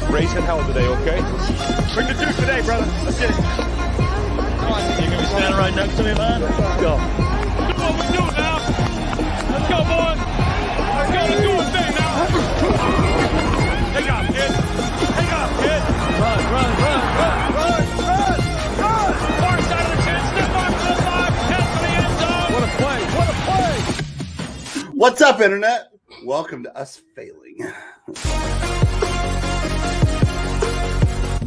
Raising hell today, okay? Bring the juice today, brother. Let's get it. Come on. You're gonna be standing right next to me, man? Let's go. Do what we do now. Let's go, boys. Let's go. Let's do our thing now. Take off, kid. Take off, kid. Run. Far side of the chin. Step on to the 5. Head to the end zone. What a play. What a play. What's up, Internet? Welcome to us failing.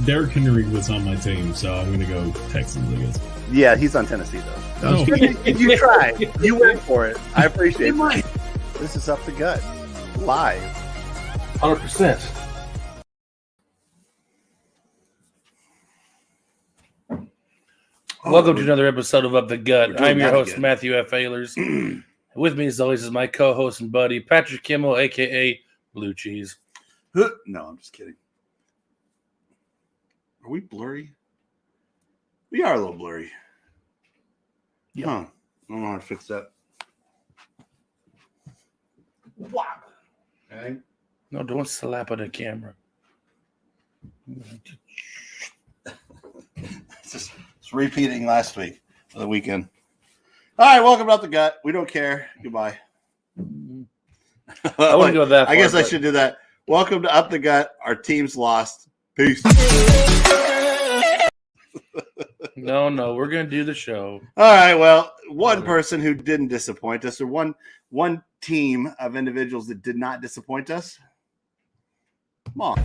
Derrick Henry was on my team, so I'm going to go Texans, I guess. Yeah, he's on Tennessee, though. No. You tried. You went for it. I appreciate it. This is Up the Gut, live. 100%. Welcome to another episode of Up the Gut. I'm your host, Matthew F. Ahlers. With me, as always, is my co-host and buddy, Patrick Kimmel, a.k.a. Blue Cheese. No, I'm just kidding. Are we blurry? We are a little blurry. Yep. Huh. I don't know how to fix that. Wow. Okay. No, don't slap at the camera. It's repeating last week for the weekend. All right, welcome to Up the Gut. We don't care. Goodbye. I wouldn't go that far. I guess I should do that. Welcome to Up the Gut. Our team's lost. Peace. No, we're going to do the show. All right, well, one person who didn't disappoint us, or one team of individuals that did not disappoint us. Come on.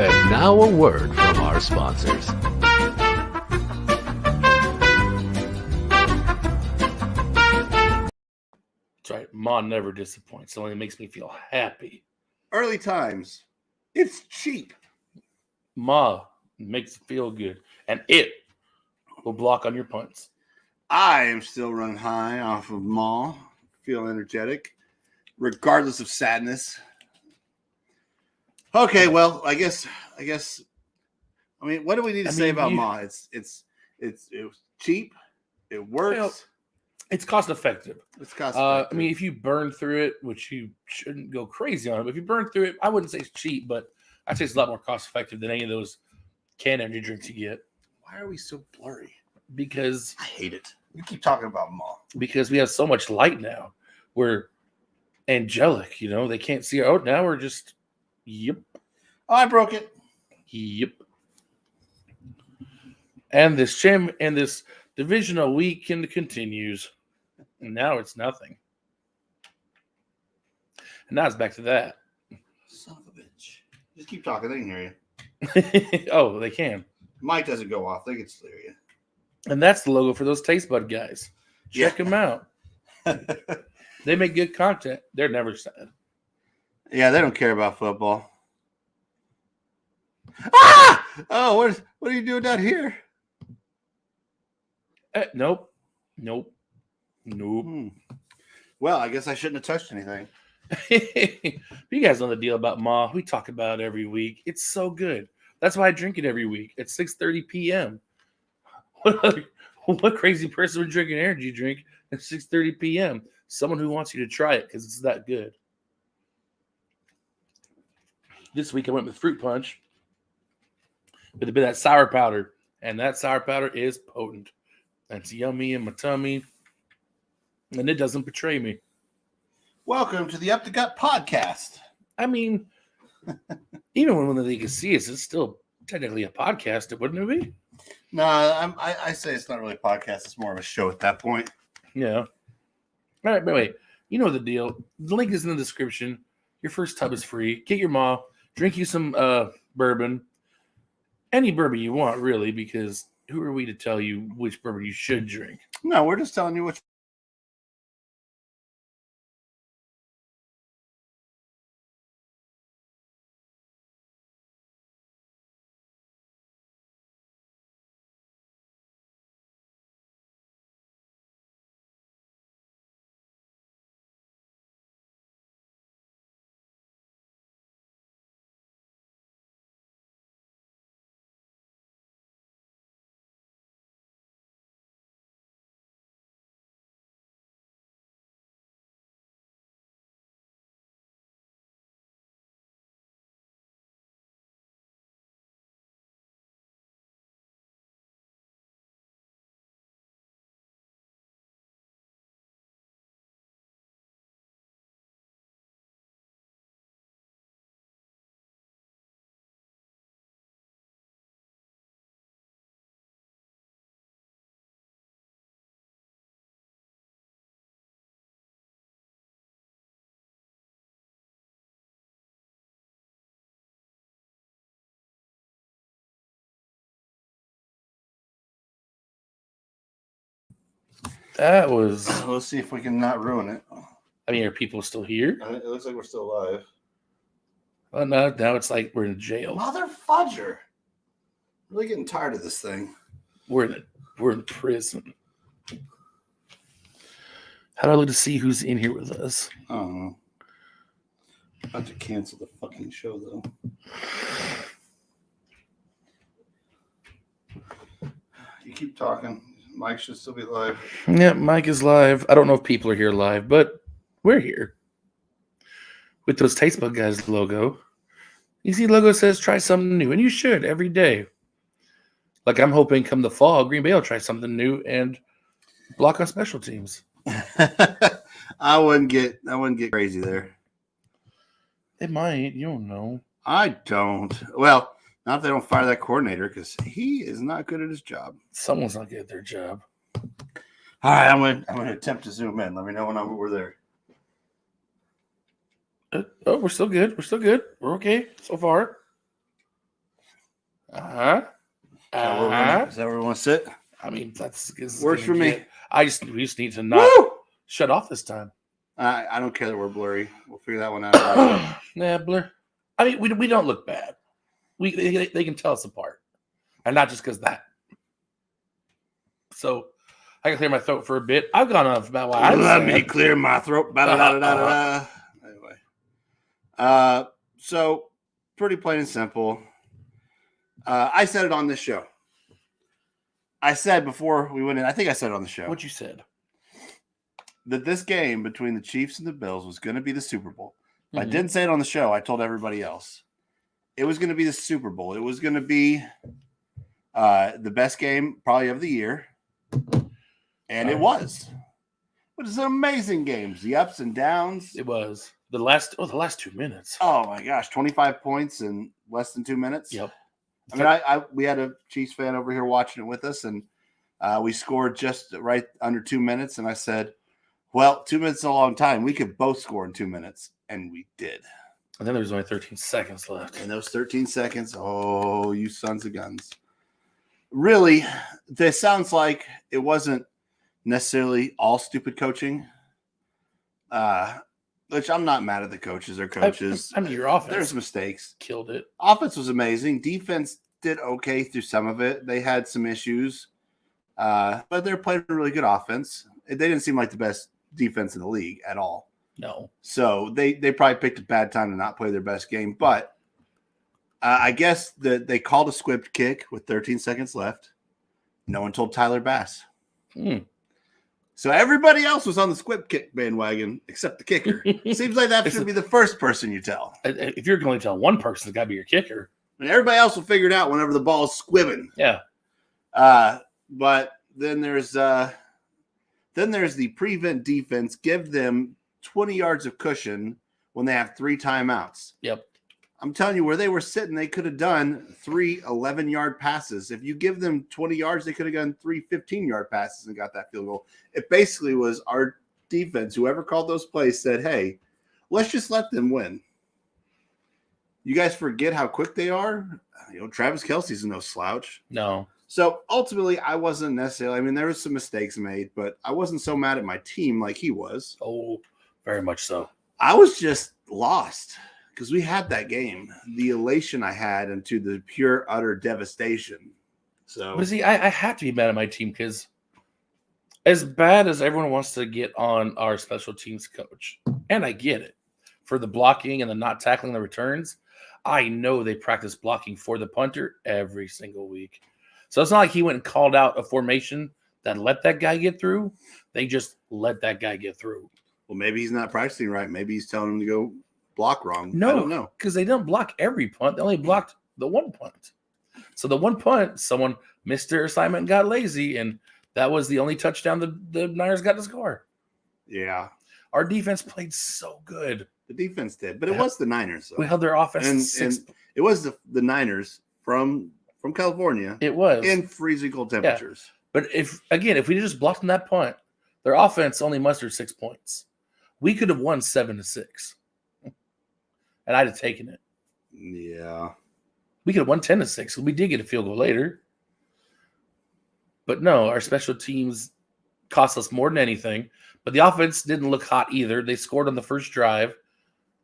And now a word from our sponsors. That's right. Ma never disappoints. It only makes me feel happy. Early times. It's cheap. Ma makes it feel good. And it will block on your punts. I am still running high off of Mall. Feel energetic, regardless of sadness. Okay, well, I guess. I mean, what do we need to say about Ma? It's cheap. It works. Well, it's cost effective. It's cost effective. I mean, if you burn through it, which you shouldn't go crazy on it, but if you burn through it, I wouldn't say it's cheap, but I'd say it's a lot more cost effective than any of those canned energy drinks you get. Why are we so blurry? Because I hate it. You keep talking about Ma. Because we have so much light now. We're angelic, they can't see. Oh, now we're just, yep. Oh, I broke it. Yep. And this divisional weekend continues. And now it's nothing. And now it's back to that. Son of a bitch. Just keep talking. They can hear you. Oh, they can. Mic doesn't go off. They can still hear you. And that's the logo for those Taste Bud guys. Check them out. They make good content. They're never sad. Yeah, they don't care about football. Ah! Oh, what are you doing down here? Nope. Well, I guess I shouldn't have touched anything. You guys know the deal about Ma. We talk about it every week. It's so good. That's why I drink it every week at 6:30 p.m. What crazy person would drink an energy drink at 6:30 p.m.? Someone who wants you to try it because it's that good. This week I went with fruit punch. But it'd been that sour powder. And that sour powder is potent. It's yummy in my tummy. And it doesn't betray me. Welcome to the Up the Gut podcast. I mean, even when they can see us, it's still technically a podcast, wouldn't it be? No, I say it's not really a podcast. It's more of a show at that point. Yeah. All right, but wait. You know the deal. The link is in the description. Your first tub is free. Get your Ma. Drink you some bourbon. Any bourbon you want, really, because who are we to tell you which bourbon you should drink? No, we're just telling you which That was. Let's see if we can not ruin it. I mean, are people still here? It looks like we're still alive. Oh no! Now it's like we're in jail. Mother fudger! Really getting tired of this thing. We're in prison. How do I look to see who's in here with us? I don't know. About to cancel the fucking show though. You keep talking. Mike should still be live. Yeah, Mike is live. I don't know if people are here live, but we're here. With those Tastebud Guys logo. You see, logo says try something new, and you should every day. Like I'm hoping come the fall, Green Bay will try something new and block on special teams. I wouldn't get crazy there. They might. You don't know. I don't. Well, not if they don't fire that coordinator because he is not good at his job. Someone's not good at their job. All right, I'm gonna attempt to zoom in. Let me know when we're there. Oh, we're still good. We're still good. We're okay so far. Is that where we want to sit? I mean, that's Works for me. We just need to not shut off this time. I don't care that we're blurry. We'll figure that one out. Nah, blur. I mean, we don't look bad. They can tell us apart, and not just because that. So I can clear my throat for a bit. I've gone off about why I Let me clear my throat. Anyway, so pretty plain and simple. I said it on this show. I said before we went in, I think I said it on the show. What you said. That this game between the Chiefs and the Bills was going to be the Super Bowl. I didn't say it on the show. I told everybody else. It was going to be the Super Bowl. It was going to be the best game probably of the year. And it was. But it's an amazing game. The ups and downs. It was. The last 2 minutes. Oh, my gosh. 25 points in less than 2 minutes. Yep. I mean, we had a Chiefs fan over here watching it with us, and we scored just right under 2 minutes. And I said, well, 2 minutes is a long time. We could both score in 2 minutes. And we did. And then there was only 13 seconds left. And those 13 seconds, oh, you sons of guns. Really, this sounds like it wasn't necessarily all stupid coaching. Which I'm not mad at the coaches or coaches. I mean, your offense. There's mistakes. Killed it. Offense was amazing. Defense did okay through some of it. They had some issues. But they're playing a really good offense. They didn't seem like the best defense in the league at all. No. So they probably picked a bad time to not play their best game. But I guess that they called a squib kick with 13 seconds left. No one told Tyler Bass. So everybody else was on the squib kick bandwagon except the kicker. Seems like that should be the first person you tell. If you're going to tell one person, it's got to be your kicker. And everybody else will figure it out whenever the ball is squibbing. Yeah. But then there's the prevent defense. Give them 20 yards of cushion when they have 3 timeouts. Yep. I'm telling you, where they were sitting, they could have done 3 11-yard passes. If you give them 20 yards, they could have done 3 15-yard passes and got that field goal. It basically was our defense, whoever called those plays, said, hey, let's just let them win. You guys forget how quick they are? Travis Kelce's no slouch. No. So ultimately, I wasn't necessarily – I mean, there was some mistakes made, but I wasn't so mad at my team like he was. Oh, very much so. I was just lost because we had that game. The elation I had into the pure, utter devastation. So, but see, I have to be mad at my team because as bad as everyone wants to get on our special teams coach, and I get it, for the blocking and the not tackling the returns, I know they practice blocking for the punter every single week. So it's not like he went and called out a formation that let that guy get through. They just let that guy get through. Well, maybe he's not practicing right. Maybe he's telling him to go block wrong. No, I don't know. Because they didn't block every punt. They only blocked the one punt. So the one punt, someone missed their assignment and got lazy, and that was the only touchdown the Niners got to score. Yeah. Our defense played so good. The defense did, but it was the Niners. Though. We held their offense and, to 6. And it was the Niners from California. It was. In freezing cold temperatures. Yeah. But if we just blocked on that punt, their offense only mustered 6 points. We could have won 7-6. And I'd have taken it. Yeah. We could have won 10-6. We did get a field goal later. But no, our special teams cost us more than anything. But the offense didn't look hot either. They scored on the first drive.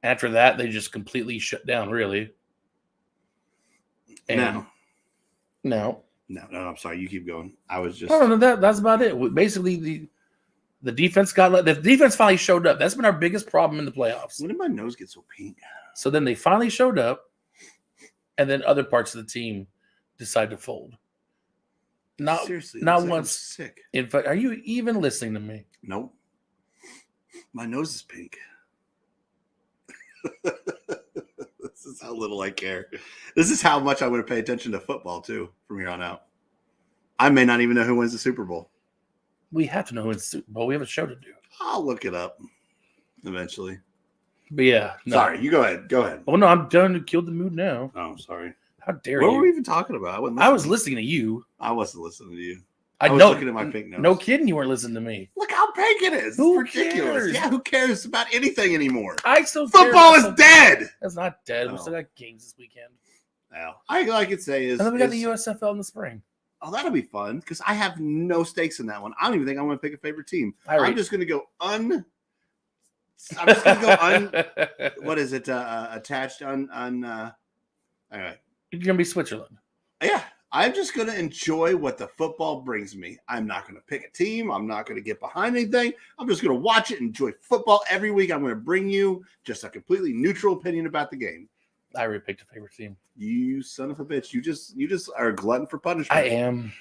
After that, they just completely shut down, really. And No, I'm sorry. You keep going. I was just. No, that's about it. Basically, the defense the defense finally showed up. That's been our biggest problem in the playoffs. When did my nose get so pink? So then they finally showed up, and then other parts of the team decide to fold. Seriously, not like once. Sick. In fact, are you even listening to me? Nope. My nose is pink. This is how little I care. This is how much I'm going to pay attention to football, too, from here on out. I may not even know who wins the Super Bowl. We have to know who wins the Super Bowl. We have a show to do. I'll look it up eventually. But yeah. No. Sorry, you go ahead. Go ahead. Oh, no, I'm done to kill the mood now. Oh, I'm sorry. How dare What you? were we even talking about? I was listening to you. I wasn't listening to you. I was know. looking at my pink nose. No kidding, you weren't listening to me. Look how pink it is. Who It's ridiculous. cares? Yeah, who cares about anything anymore? I still care Football about is something. dead. That's not dead. We Oh. still got games this weekend. Well, all I could say is, And then we got the USFL in the spring. oh, that'll be fun because I have no stakes in that one. I don't even think I'm going to pick a favorite team. I I'm just going to go I'm just going to go what is it? Attached anyway. You're gonna be Switzerland. Yeah, I'm just going to enjoy what the football brings me. I'm not going to pick a team. I'm not going to get behind anything. I'm just going to watch it and enjoy football every week. I'm going to bring you just a completely neutral opinion about the game. I already picked a favorite team. You son of a bitch. You just are a glutton for punishment. I am.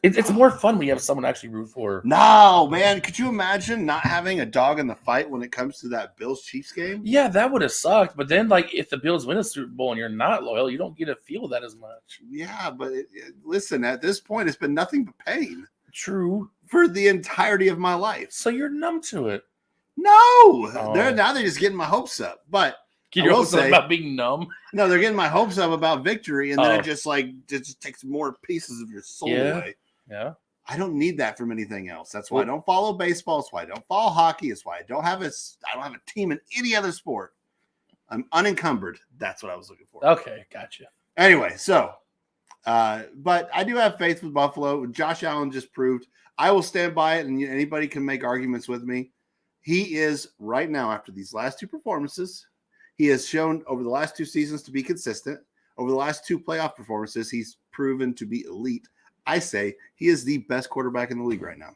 It's more fun when you have someone to actually root for. No, man. Could you imagine not having a dog in the fight when it comes to that Bills-Chiefs game? Yeah, that would have sucked. But then, like, if the Bills win a Super Bowl and you're not loyal, you don't get to feel that as much. Yeah, but listen, at this point, it's been nothing but pain True. for the entirety of my life. So you're numb to it. No, Oh. they're just getting my hopes up. But Get I your will hopes up say- about being numb. no, they're getting my hopes up about victory, and then Oh. it just takes more pieces of your soul Yeah. away. Yeah. I don't need that from anything else. That's why I don't follow baseball. That's why I don't follow hockey. That's why I don't have a team in any other sport. I'm unencumbered. That's what I was looking for. Okay, gotcha. Anyway, so, but I do have faith with Buffalo. Josh Allen just proved. I will stand by it, and anybody can make arguments with me. He is right now, after these last two performances, he has shown over the last two seasons to be consistent. Over the last two playoff performances, he's proven to be elite. I say he is the best quarterback in the league right now.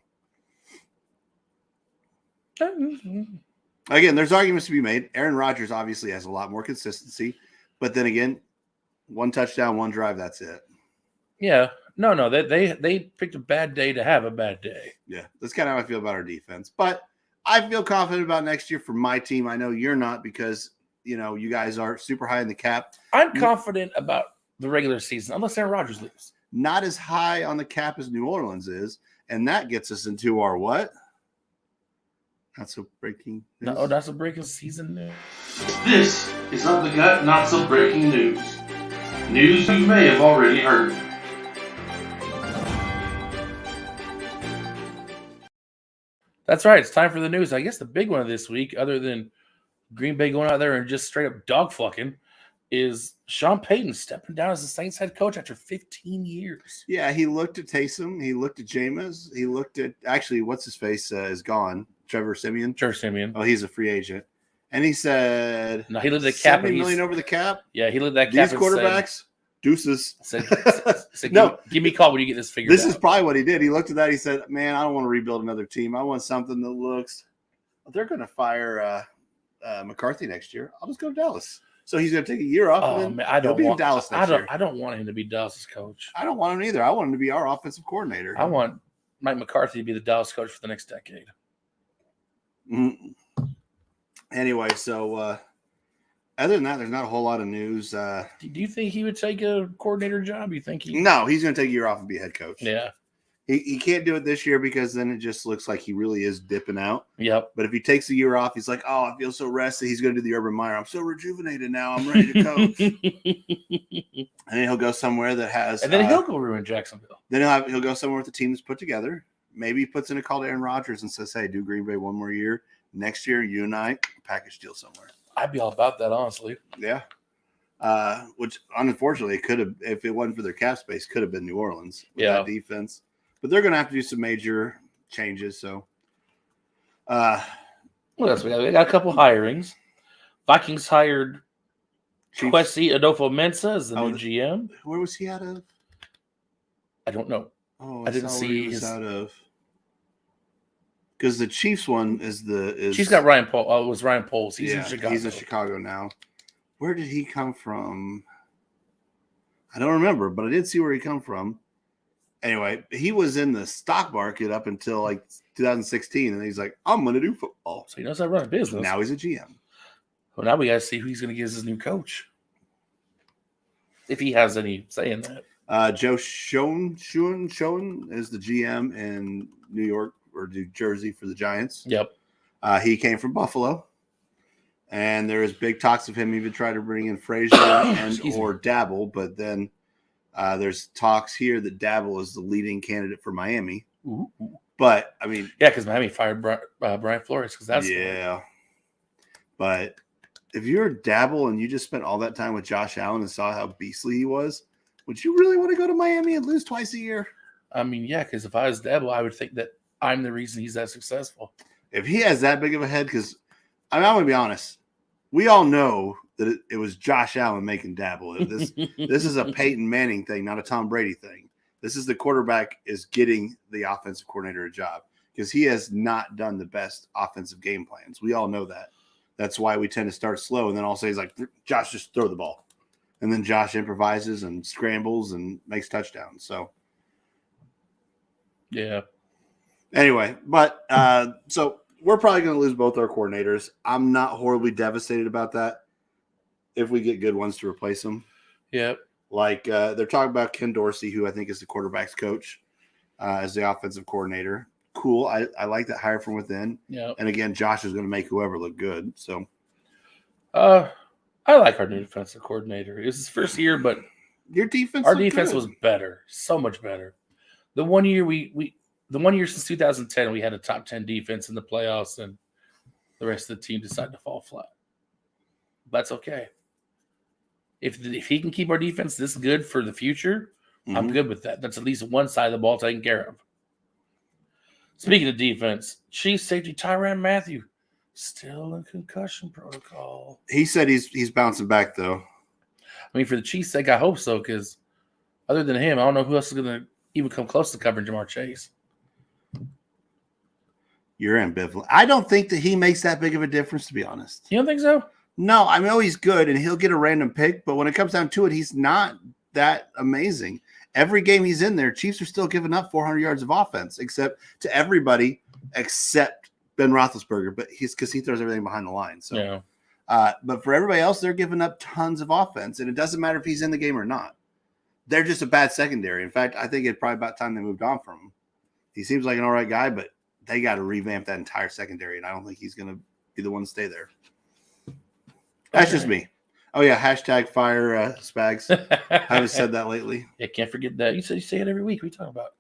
Again, there's arguments to be made. Aaron Rodgers obviously has a lot more consistency, but then again, one touchdown, one drive, that's it. Yeah. No. They picked a bad day to have a bad day. Yeah, that's kind of how I feel about our defense. But I feel confident about next year for my team. I know you're not because, you guys are super high in the cap. I'm confident about the regular season, unless Aaron Rodgers leaves. Not as high on the cap as New Orleans is, and that gets us into our what? Not so breaking news. No, that's a breaking season news. This is Up the Gut, Not So Breaking News. News you may have already heard. That's right. It's time for the news. I guess the big one of this week, other than Green Bay going out there and just straight up dog fucking, is Sean Payton stepping down as the Saints head coach after 15 years. Yeah, he looked at Taysom. He looked at Jameis. He looked at, actually, what's his face is gone. Trevor Siemian. Oh, He's a free agent. And he said, no, he lived the cap. $70 million over the cap. Yeah, he lived that cap. These quarterbacks, deuces. Said, No. give me a call when you get this figured This out. is probably what he did. He looked at that. He said, man, I don't want to rebuild another team. I want something that looks, they're going to fire McCarthy next year. I'll just go to Dallas. So he's going to take a year off. Oh, and then man, I he'll don't be want in Dallas next year. I don't want him to be Dallas's coach. I don't want him either. I want him to be our offensive coordinator. I want Mike McCarthy to be the Dallas coach for the next decade. Mhm. Anyway, so other than that, there's not a whole lot of news. Do you think he would take a coordinator job? You think he? No, he's going to take a year off and be a head coach. Yeah. He can't do it this year because then it just looks like he really is dipping out. Yep. But if he takes a year off, he's like, oh, I feel so rested. He's going to do the Urban Meyer. I'm so rejuvenated now. I'm ready to coach. And then he'll go somewhere that has. And then he'll go ruin Jacksonville. Then he'll go somewhere with the team that's put together. Maybe he puts in a call to Aaron Rodgers and says, hey, do Green Bay one more year. Next year, you and I package deal somewhere. I'd be all about that, honestly. Yeah. Which, unfortunately, could have, if it wasn't for their cap space, could have been New Orleans with that defense. But they're going to have to do some major changes. So, What else we got? We got a couple hirings. Vikings hired Chiefs. Kwesi Adolfo-Mensah as the Oh, new GM. Where was he out of? I don't know. Oh, I didn't saw where he see was his. out of. Because the Chiefs one is She's got Ryan Paul. Oh, it was Ryan Poles. He's in Chicago. He's in Chicago now. Where did he come from? I don't remember, but I did see where he come from. Anyway, he was in the stock market up until like 2016, and he's like, "I'm going to do football." So he knows how to run a business. Now he's a GM. Well, now we got to see who he's going to get as his new coach, if he has any say in that. Joe Schoen is the GM in New York or New Jersey for the Giants. Yep. He came from Buffalo, and there was big talks of him even trying to bring in Frazier and or Dabble, but then there's talks here that Dabble is the leading candidate for Miami. Ooh. But I mean, Yeah, because Miami fired Brian Flores because that's But if you're Dabble and you just spent all that time with Josh Allen and saw how beastly he was, would you really want to go to Miami and lose twice a year? I mean, yeah, because if I was Dabble, I would think that I'm the reason he's that successful. If he has that big of a head, because I'm going to be honest, we all know that it was Josh Allen making Dabble. This is a Peyton Manning thing, not a Tom Brady thing. This is the quarterback is getting the offensive coordinator a job because he has not done the best offensive game plans. We all know that. That's why we tend to start slow, and then all of a sudden he's like, Josh, just throw the ball. And then Josh improvises and scrambles and makes touchdowns. So, yeah. Anyway, but so we're probably going to lose both our coordinators. I'm not horribly devastated about that if we get good ones to replace them. Yep. Like they're talking about Ken Dorsey, who I think is the quarterback's coach, as the offensive coordinator. Cool. I like that hire from within. Yeah. And again, Josh is going to make whoever look good. So, I like our new defensive coordinator. It was his first year, but your defense, our defense was better, so much better. The one year since 2010, we had a top 10 defense in the playoffs, and the rest of the team decided to fall flat. That's okay. If he can keep our defense this good for the future, I'm good with that. That's at least one side of the ball taken care of. Speaking of defense, Chiefs safety Tyrann Mathieu still in concussion protocol. He said he's bouncing back though. I mean, for the Chiefs' sake, I hope so, because other than him, I don't know who else is going to even come close to covering Jamar Chase. You're ambivalent. I don't think that he makes that big of a difference, to be honest. You don't think so? No, I know he's good and he'll get a random pick, but when it comes down to it, he's not that amazing. Every game he's in there, Chiefs are still giving up 400 yards of offense, except to everybody except Ben Roethlisberger, but because he throws everything behind the line. So, yeah. But for everybody else, they're giving up tons of offense, and it doesn't matter if he's in the game or not. They're just a bad secondary. In fact, I think it's probably about time they moved on from him. He seems like an all right guy, but they got to revamp that entire secondary, and I don't think he's going to be the one to stay there. That's just me. Oh, yeah, hashtag fire Spags. I haven't said that lately. Yeah, can't forget that. You say it every week. What are you talking about?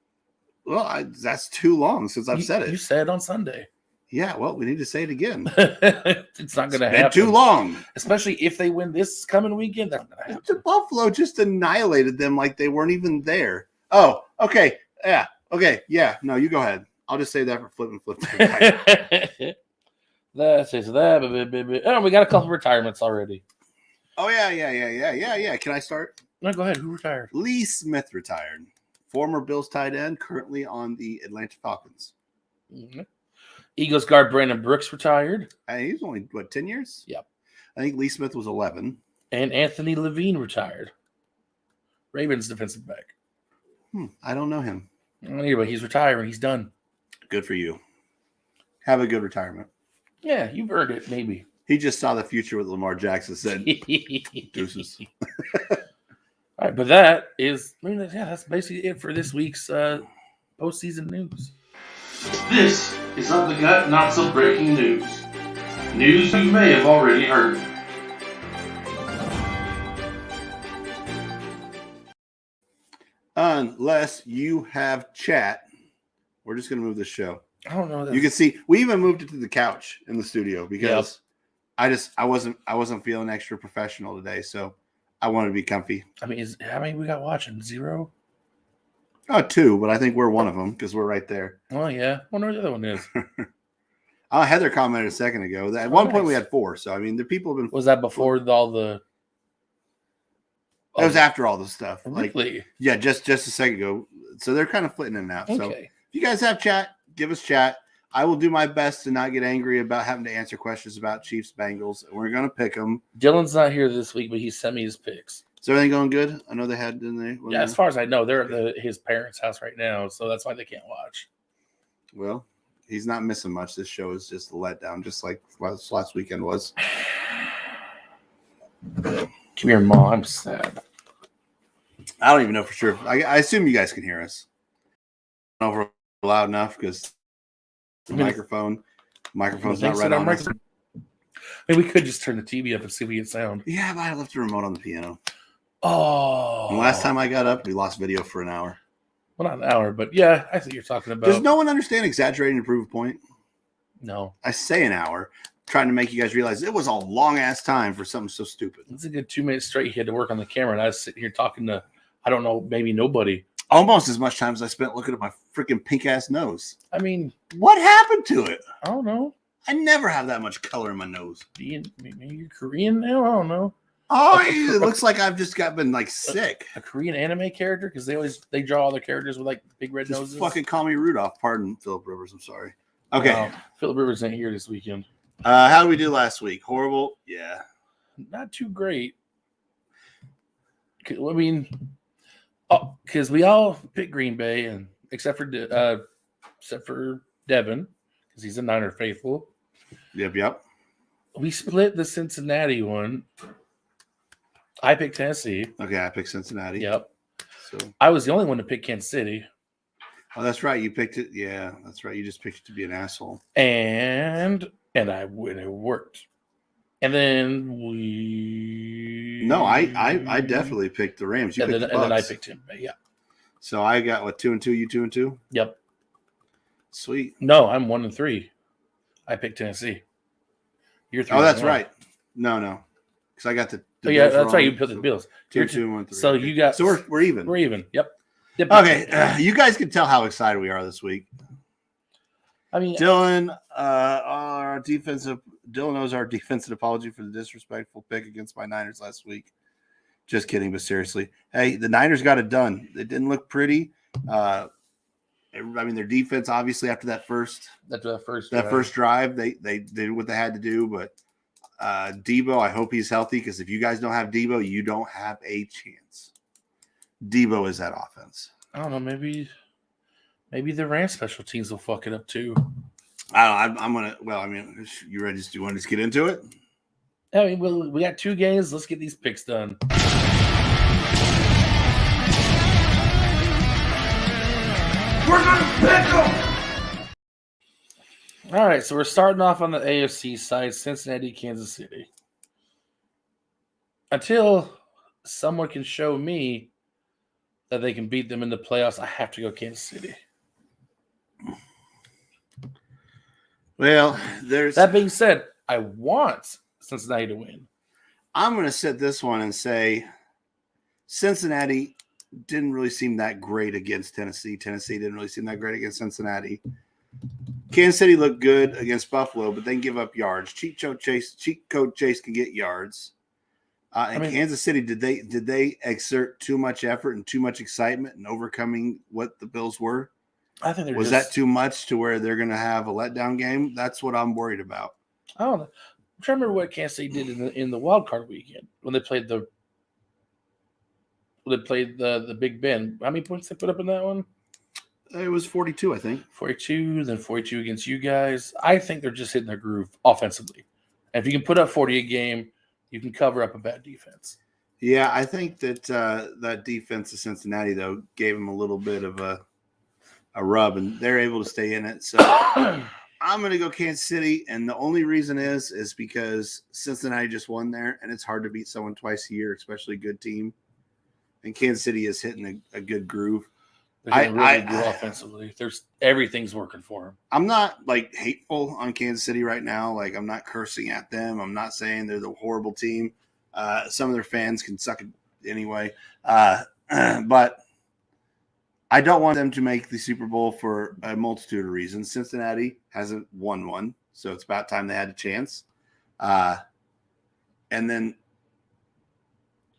Well, that's too long since I've said it. You said it on Sunday. Yeah, well, we need to say it again. It's not going to happen. Too long. Especially if they win this coming weekend. That's not going to happen. The Buffalo just annihilated them like they weren't even there. Oh, okay. Yeah. Okay. Yeah. No, you go ahead. I'll just say that for Flippin Flip. That's that. Oh, we got a couple retirements already. Oh, yeah. Can I start? No, go ahead. Who retired? Lee Smith retired. Former Bills tight end, currently on the Atlanta Falcons. Mm-hmm. Eagles guard Brandon Brooks retired. He's only, 10 years? Yep. I think Lee Smith was 11. And Anthony Levine retired. Ravens defensive back. I don't know him. Anyway, he's retiring. He's done. Good for you. Have a good retirement. Yeah, you've earned it, maybe. He just saw the future with Lamar Jackson, said, deuces. All right, but that's basically it for this week's postseason news. This is Up the Gut Not So Breaking News. News you may have already heard. Unless you have chat, we're just going to move the show. I don't know. You can see we even moved it to the couch in the studio because I wasn't feeling extra professional today, so I wanted to be comfy. I mean, how many we got watching? 0? Oh, 2, but I think we're one of them because we're right there. Oh, yeah. I wonder what the other one is. Heather commented a second ago that at one point we nice. had 4. So, I mean, the people have been. Was that before all the... That was after all the stuff. Really? Like, yeah, just a second ago. So they're kind of flitting in and out. So Okay. if you guys have chat, give us chat. I will do my best to not get angry about having to answer questions about Chiefs Bengals. We're going to pick them. Dylan's not here this week, but he sent me his picks. Is everything going good? I know they had, didn't they? Yeah, as far as I know, they're at his parents' house right now, so that's why they can't watch. Well, he's not missing much. This show is just a letdown, just like last weekend was. Come here, Mom. I'm sad. I don't even know for sure. I assume you guys can hear us. I don't know if we're loud enough because the microphone's not right on us. I mean, we could just turn the TV up and see if we get sound. Yeah, but I left the remote on the piano. Oh. And last time I got up, we lost video for an hour. Well, not an hour, but yeah, I think you're talking about. Does no one understand exaggerating to prove a point? No. I say an hour, trying to make you guys realize it was a long-ass time for something so stupid. It's a good 2 minutes straight. He had to work on the camera, and I was sitting here talking to, I don't know, maybe nobody. Almost as much time as I spent looking at my freaking pink-ass nose. I mean, What happened to it? I don't know. I never have that much color in my nose. Maybe you're Korean now? I don't know. Oh, it looks like I've just been like sick. A Korean anime character? Because they draw all their characters with like big red Just noses. fucking call me Rudolph. Pardon, Philip Rivers. I'm sorry. Okay. Wow. Philip Rivers ain't here this weekend. How did we do last week? Horrible? Yeah. Not too great. I mean, because we all picked Green Bay, and except for Devin, because he's a Niner faithful. Yep. We split the Cincinnati one. I picked Tennessee. Okay, I picked Cincinnati. Yep. So, I was the only one to pick Kansas City. oh, that's right. You picked it. Yeah, that's right. You just picked it to be an asshole. And it worked. And then we. No, I definitely picked the Rams. You And picked then, the and then I Bucks. picked him. Yeah. So I got what, 2-2. You 2-2. Yep. Sweet. No, I'm 1-3. I picked Tennessee. You're 3. Oh, that's right. No, because I got the Oh, yeah, Bills that's wrong. right. You put the Bills. 2-2, 1-3. So Okay. you got. So we're even. We're even. Yep. Okay, you guys can tell how excited we are this week. I mean, Dylan owes our defensive apology for the disrespectful pick against my Niners last week. Just kidding, but seriously. Hey, the Niners got it done. It didn't look pretty. I mean, their defense, obviously, after that first drive, they did what they had to do. But Debo, I hope he's healthy, because if you guys don't have Debo, you don't have a chance. Debo is that offense. I don't know. Maybe the Rams special teams will fuck it up too. I'm gonna. Well, I mean, you ready? Do you want to just get into it? I mean, we got 2 games. Let's get these picks done. We're gonna pick them. All right, so we're starting off on the AFC side, Cincinnati, Kansas City. Until someone can show me that they can beat them in the playoffs, I have to go Kansas City. Well, That being said, I want Cincinnati to win. I'm going to set this one and say Cincinnati didn't really seem that great against Tennessee. Tennessee didn't really seem that great against Cincinnati. Kansas City looked good against Buffalo, but they can give up yards. Cheat code Chase can get yards. Kansas City, did they exert too much effort and too much excitement in overcoming what the Bills were? I think was that too much to where they're going to have a letdown game? That's what I'm worried about. I don't know. I'm trying to remember what Kansas City did in the wild card weekend when they played the Big Ben. How many points they put up in that one? It was 42, I think. 42, then 42 against you guys. I think they're just hitting their groove offensively. And if you can put up 40 a game, you can cover up a bad defense. Yeah, I think that that defense of Cincinnati, though, gave them a little bit of a rub, and they're able to stay in it. So I'm going to go Kansas City, and the only reason is because Cincinnati just won there, and it's hard to beat someone twice a year, especially a good team. And Kansas City is hitting a good groove. They're hitting really good offensively. Everything's working for them. I'm not hateful on Kansas City right now. I'm not cursing at them. I'm not saying they're the horrible team. Some of their fans can suck it anyway. But I don't want them to make the Super Bowl for a multitude of reasons. Cincinnati hasn't won one, so it's about time they had a chance. And then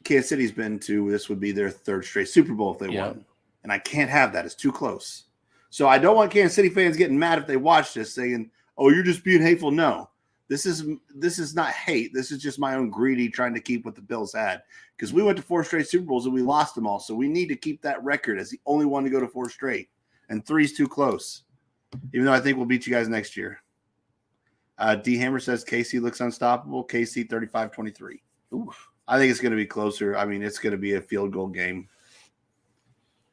Kansas City's been to, this would be their third straight Super Bowl if they won. And I can't have that. It's too close. So I don't want Kansas City fans getting mad if they watch this saying, oh, you're just being hateful. No, this is not hate. This is just my own greedy trying to keep what the Bills had. Because we went to 4 straight Super Bowls and we lost them all. So we need to keep that record as the only one to go to 4 straight. And 3's too close. Even though I think we'll beat you guys next year. D Hammer says KC looks unstoppable. KC 35-23. Oof. I think it's going to be closer. I mean, it's going to be a field goal game.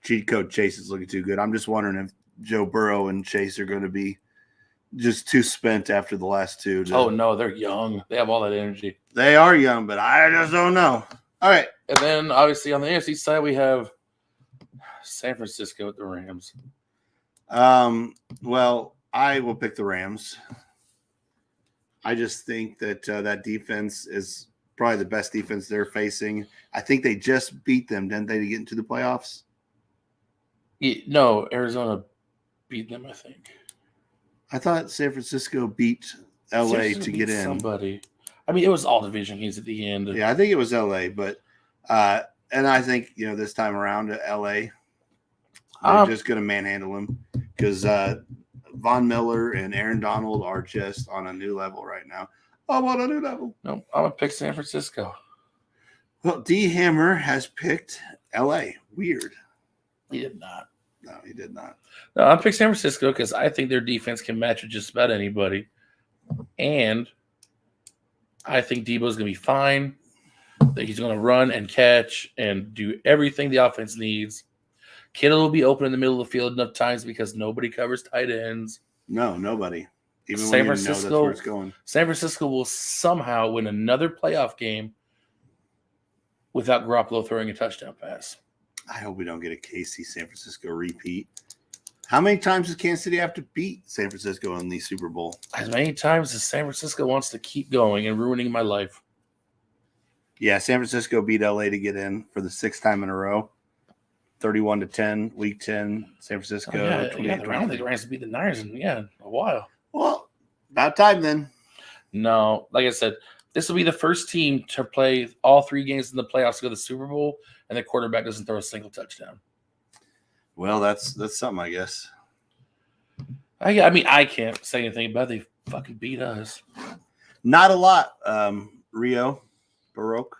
Cheat code Chase is looking too good. I'm just wondering if Joe Burrow and Chase are going to be just too spent after the last two. Oh, no, they're young. They have all that energy. They are young, but I just don't know. All right. And then, obviously, on the AFC side, we have San Francisco with the Rams. Well, I will pick the Rams. I just think that that defense is probably the best defense they're facing. I think they just beat them, didn't they, to get into the playoffs? No, Arizona beat them, I think. I thought San Francisco beat LA to get in. Somebody. I mean, it was all division games at the end. Yeah, I think it was LA, but and I think, this time around at LA, they're just going to manhandle them because Von Miller and Aaron Donald are just on a new level right now. I'm on a new level. No, I'm going to pick San Francisco. Well, D Hammer has picked LA. Weird. He did not. No, he did not. No, I'm picking San Francisco because I think their defense can match with just about anybody. And I think Debo's going to be fine. That he's going to run and catch and do everything the offense needs. Kittle will be open in the middle of the field enough times because nobody covers tight ends. No, nobody. Even San when you know that's Francisco, where it's going. San Francisco will somehow win another playoff game without Garoppolo throwing a touchdown pass. I hope we don't get a KC San Francisco repeat. How many times does Kansas City have to beat San Francisco in the Super Bowl? As many times as San Francisco wants to keep going and ruining my life. Yeah, San Francisco beat LA to get in for the 6th time in a row. 31-10, Week 10, San Francisco. I don't think the Rams beat the Niners in a while. Well, about time then. No, like I said, this will be the first team to play all 3 games in the playoffs to go to the Super Bowl, and the quarterback doesn't throw a single touchdown. Well, that's something, I guess. I mean, I can't say anything about it. They fucking beat us. Not a lot. Rio Baroque.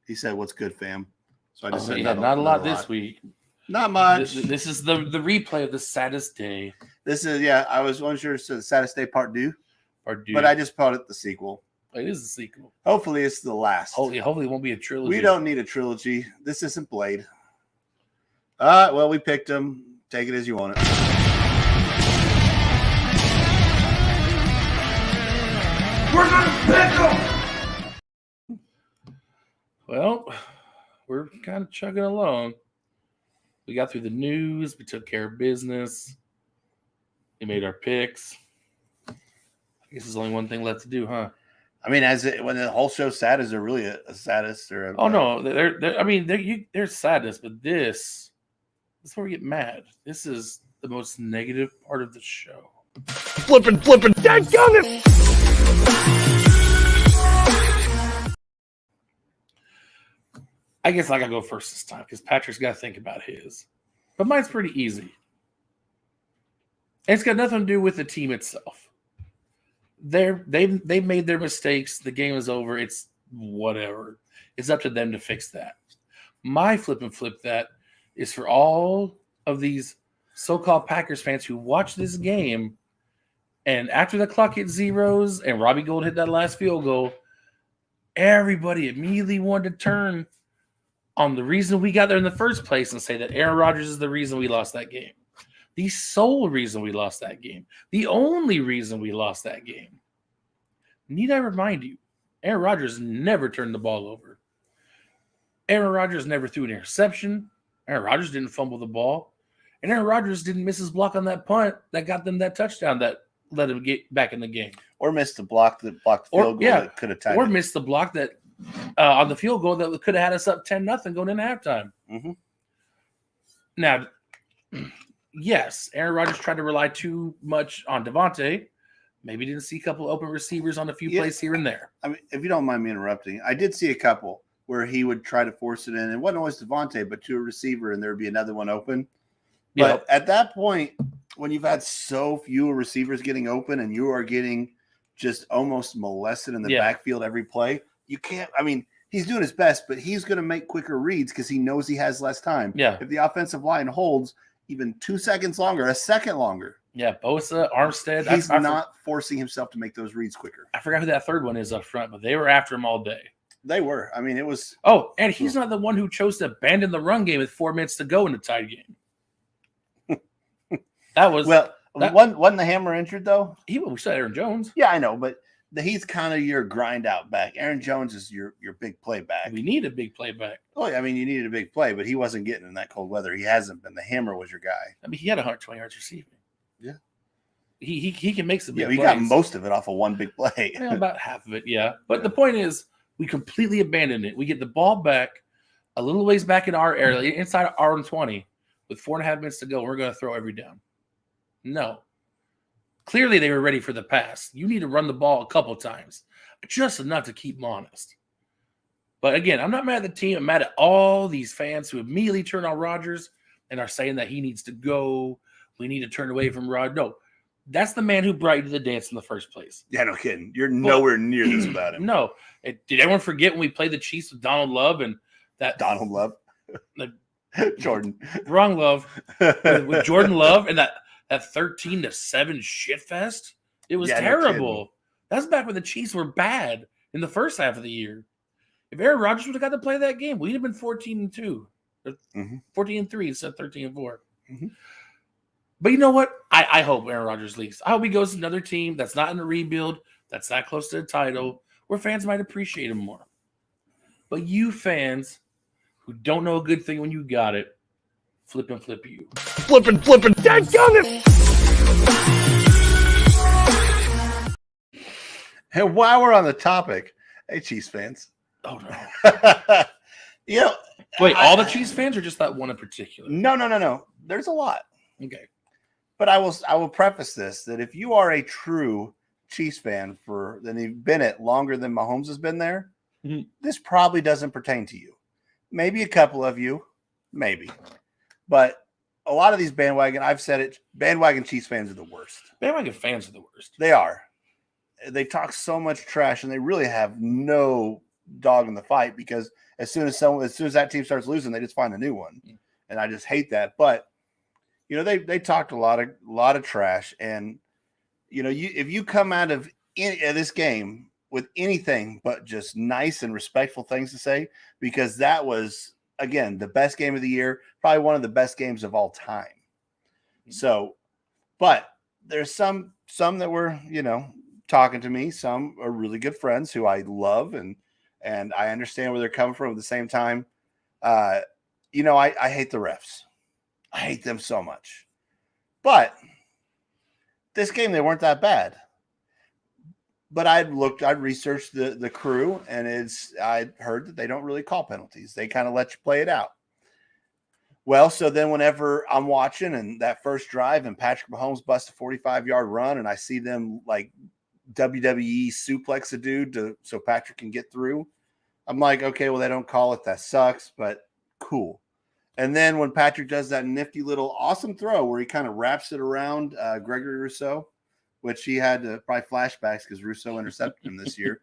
He said, "What's good, fam?" So I just said, not a lot this week. Not much. This is the replay of the saddest day. This is I was unsure it's the Saddest Day Part 2, Part 2. but I just called it the sequel. It is the sequel. Hopefully, it's the last. Hopefully, it won't be a trilogy. We don't need a trilogy. This isn't Blade. Well, we picked him. Take it as you want it. We're gonna pick them. Well, we're kind of chugging along. We got through the news. We took care of business. We made our picks. I guess there's only one thing left to do, huh? I mean, when the whole show's sad, is there really a saddest or? No, they're saddest, but this is where we get mad. This is the most negative part of the show. Flippin', dadgummit! I guess I gotta go first this time because Patrick's got to think about his. But mine's pretty easy. And it's got nothing to do with the team itself. They made their mistakes. The game is over. It's whatever. It's up to them to fix that. My Flippin' Flip that is for all of these so-called Packers fans who watch this game, and after the clock hit zeros and Robbie Gould hit that last field goal, everybody immediately wanted to turn on the reason we got there in the first place and say that Aaron Rodgers is the reason we lost that game. The sole reason we lost that game. The only reason we lost that game. Need I remind you, Aaron Rodgers never turned the ball over. Aaron Rodgers never threw an interception. Aaron Rodgers didn't fumble the ball. And Aaron Rodgers didn't miss his block on that punt that got them that touchdown that let him get back in the game. Or missed the block that blocked the field goal that could have tied or it. missed the block that on the field goal that could have had us up 10-0 going into halftime. Mm-hmm. Now, Yes, Aaron Rodgers tried to rely too much on Devontae. Maybe didn't see a couple open receivers on a few plays here and there. I mean, if you don't mind me interrupting, I did see a couple where he would try to force it in. It wasn't always Devontae, but to a receiver, and there would be another one open. But at that point, when you've had so few receivers getting open and you are getting just almost molested in the backfield every play, you can't. I mean, he's doing his best, but he's going to make quicker reads because he knows he has less time. Yeah. If the offensive line holds even 2 seconds longer, a second longer. Yeah, Bosa, Armstead. He's not forcing himself to make those reads quicker. I forgot who that third one is up front, but they were after him all day. They were. I mean, it was. Oh, and he's not the one who chose to abandon the run game with 4 minutes to go in the tied game. That was wasn't the Hammer injured though? We said Aaron Jones. Yeah, I know, but he's kind of your grind out back. Aaron Jones is your big play back. We need a big play back. Oh, I mean, you needed a big play, but he wasn't getting in that cold weather. He hasn't been. The Hammer was your guy. I mean, he had 120 yards receiving. Yeah. He can make some big plays. He got most of it off of one big play. About half of it, yeah. But the point is, we completely abandoned it. We get the ball back a little ways back in our area, inside our own 20, with 4.5 minutes to go. We're going to throw every down. No. Clearly, they were ready for the pass. You need to run the ball a couple times, just enough to keep them honest. But again, I'm not mad at the team. I'm mad at all these fans who immediately turn on Rodgers and are saying that he needs to go. We need to turn away from Rod. No. That's the man who brought you to the dance in the first place. Yeah, no kidding. You're nowhere near this about him. No. Did everyone forget when we played the Chiefs with Donald Love and that Donald Love? Jordan. Wrong Love. with Jordan Love and that 13-7 shit fest? It was terrible. No, that's back when the Chiefs were bad in the first half of the year. If Aaron Rodgers would have got to play that game, we'd have been 14-2. 14-3 instead of 13-4. Mm-hmm. But you know what? I hope Aaron Rodgers leaves. I hope he goes to another team that's not in a rebuild, that's not close to the title, where fans might appreciate him more. But you fans who don't know a good thing when you got it, Flippin Flip you. Flippin' dadgummit! And while we're on the topic, hey, Chiefs fans. Oh, no. Wait, all the Chiefs fans or just that one in particular? No. There's a lot. Okay. But I will preface this that if you are a true Chiefs fan then you've been it longer than Mahomes has been there, this probably doesn't pertain to you. Maybe a couple of you, maybe. But a lot of these bandwagon, I've said it, bandwagon Chiefs fans are the worst. Bandwagon fans are the worst. They are. They talk so much trash and they really have no dog in the fight because as soon as that team starts losing, they just find a new one. And I just hate that. But they talked a lot of trash, and if you come out of this game with anything but just nice and respectful things to say, because that was again the best game of the year, probably one of the best games of all time. So, but there's some that were talking to me. Some are really good friends who I love, and I understand where they're coming from. At the same time, I hate the refs. I hate them so much. But this game, they weren't that bad. But I'd researched the crew, and I'd heard that they don't really call penalties. They kind of let you play it out. Well, so then whenever I'm watching and that first drive and Patrick Mahomes busts a 45-yard run and I see them like WWE suplex a dude so Patrick can get through, I'm like, okay, well, they don't call it. That sucks, but cool. And then when Patrick does that nifty little awesome throw where he kind of wraps it around Gregory Rousseau, which he had probably flashbacks because Rousseau intercepted him this year,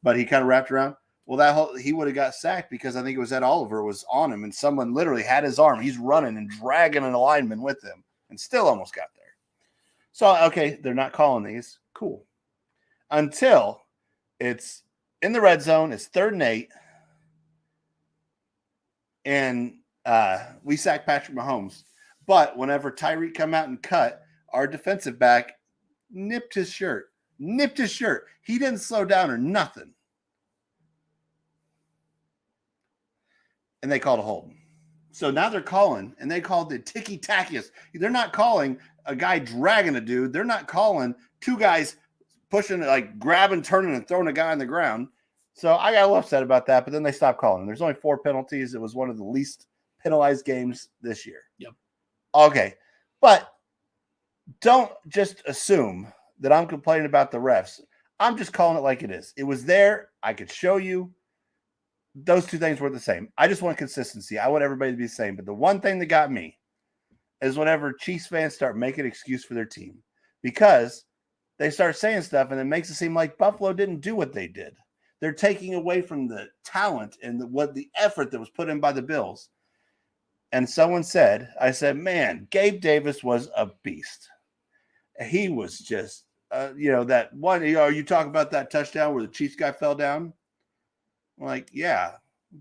but he kind of wrapped around. Well, he would have got sacked because I think it was Ed Oliver was on him and someone literally had his arm. He's running and dragging an lineman with him and still almost got there. So, okay, they're not calling these. Cool. Until it's in the red zone. It's 3rd and 8. And we sack Patrick Mahomes. But whenever Tyreek come out and cut, our defensive back nipped his shirt. He didn't slow down or nothing. And they called a hold. So now they're calling, and they called the ticky-tackiest. They're not calling a guy dragging a dude. They're not calling two guys pushing, like grabbing, turning, and throwing a guy on the ground. So I got a little upset about that, but then they stopped calling. There's only 4 penalties. It was one of the least penalized games this year. Yep. Okay, but don't just assume that I'm complaining about the refs. I'm just calling it like it is. It was there. I could show you. Those two things were the same. I just want consistency. I want everybody to be the same. But the one thing that got me is whenever Chiefs fans start making an excuse for their team, because they start saying stuff and it makes it seem like Buffalo didn't do what they did. They're taking away from the talent and the effort that was put in by the Bills. And someone said, I said, man, Gabe Davis was a beast. He was just, that one, you talk about that touchdown where the Chiefs guy fell down. I'm like, yeah,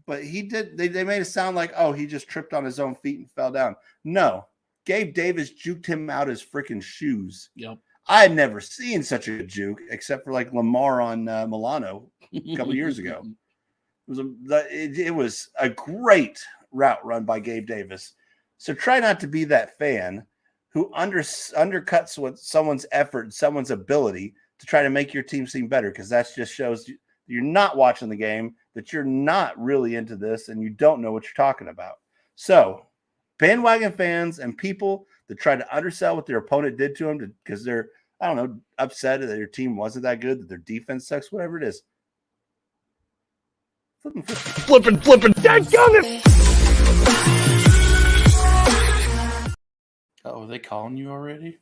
but he did. They made it sound like, oh, he just tripped on his own feet and fell down. No, Gabe Davis juked him out his freaking shoes. Yep. I had never seen such a juke except for like Lamar on Milano a couple years ago. It was a great route run by Gabe Davis. So try not to be that fan who undercuts what someone's effort and someone's ability to try to make your team seem better, because that just shows you're not watching the game, that you're not really into this, and you don't know what you're talking about. So bandwagon fans and people that try to undersell what their opponent did to them because they're, I don't know, upset that their team wasn't that good, that their defense sucks, whatever it is. Flippin'. Dadgummit! Oh, are they calling you already?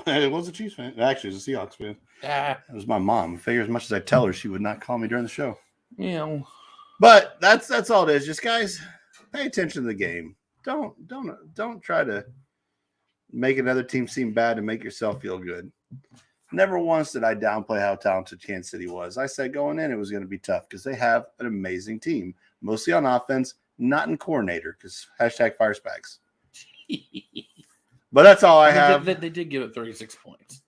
It was a Chiefs fan. Actually, it was a Seahawks fan. It was my mom. I figure as much as I tell her, she would not call me during the show. Yeah. But that's all it is. Just guys, pay attention to the game. Don't try to make another team seem bad and make yourself feel good. Never once did I downplay how talented Kansas City was. I said going in, it was going to be tough because they have an amazing team, mostly on offense, not in coordinator, because #FireSpacks. But that's all I have. They did give it 36 points.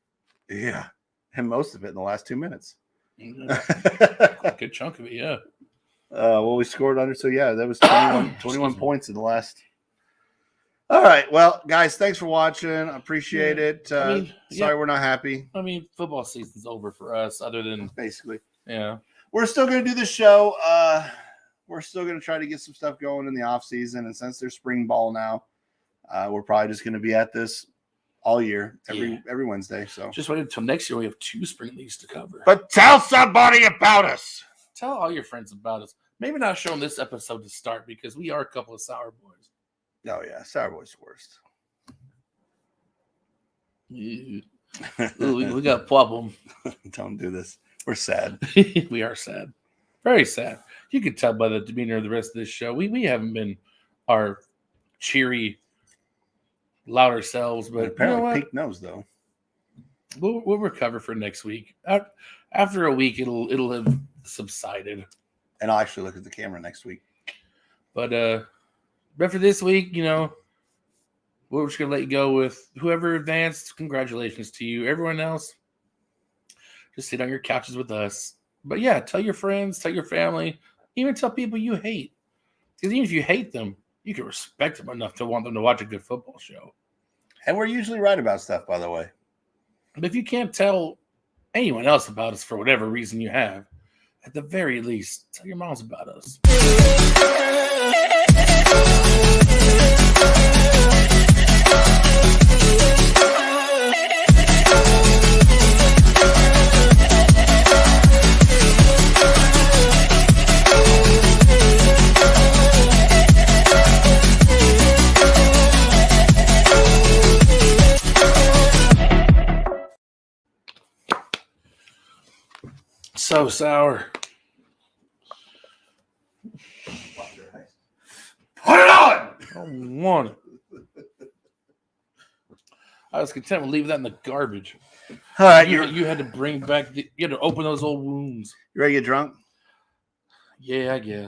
Yeah, and most of it in the last 2 minutes. A good chunk of it, yeah. We scored under. So, yeah, that was 21 points in the last. All right. Well, guys, thanks for watching. I appreciate it. Sorry we're not happy. I mean, football season's over for us, other than basically. Yeah. We're still going to do the show. We're still going to try to get some stuff going in the off season, and since there's spring ball now, we're probably just going to be at this all year, every Wednesday. So just wait until next year. We have 2 spring leagues to cover. But tell somebody about us. Tell all your friends about us. Maybe not show them this episode to start, because we are a couple of sour boys. Oh, yeah. Sour boys worst. Ooh, we got a problem. Don't do this. We're sad. We are sad. Very sad. You can tell by the demeanor of the rest of this show. We haven't been our cheery, louder selves, but apparently Pete knows, though. We'll recover for next week. After a week, it'll have subsided. And I'll actually look at the camera next week. But for this week, we're just gonna let you go with whoever advanced. Congratulations to you. Everyone else, just sit on your couches with us. But yeah, tell your friends, tell your family, even tell people you hate. Because even if you hate them, you can respect them enough to want them to watch a good football show. And we're usually right about stuff, by the way. But if you can't tell anyone else about us for whatever reason you have, at the very least, tell your moms about us. So sour. Put it on! I don't want it. I was content with leaving that in the garbage. All right, you had to bring back you had to open those old wounds. You ready to get drunk? Yeah, I guess.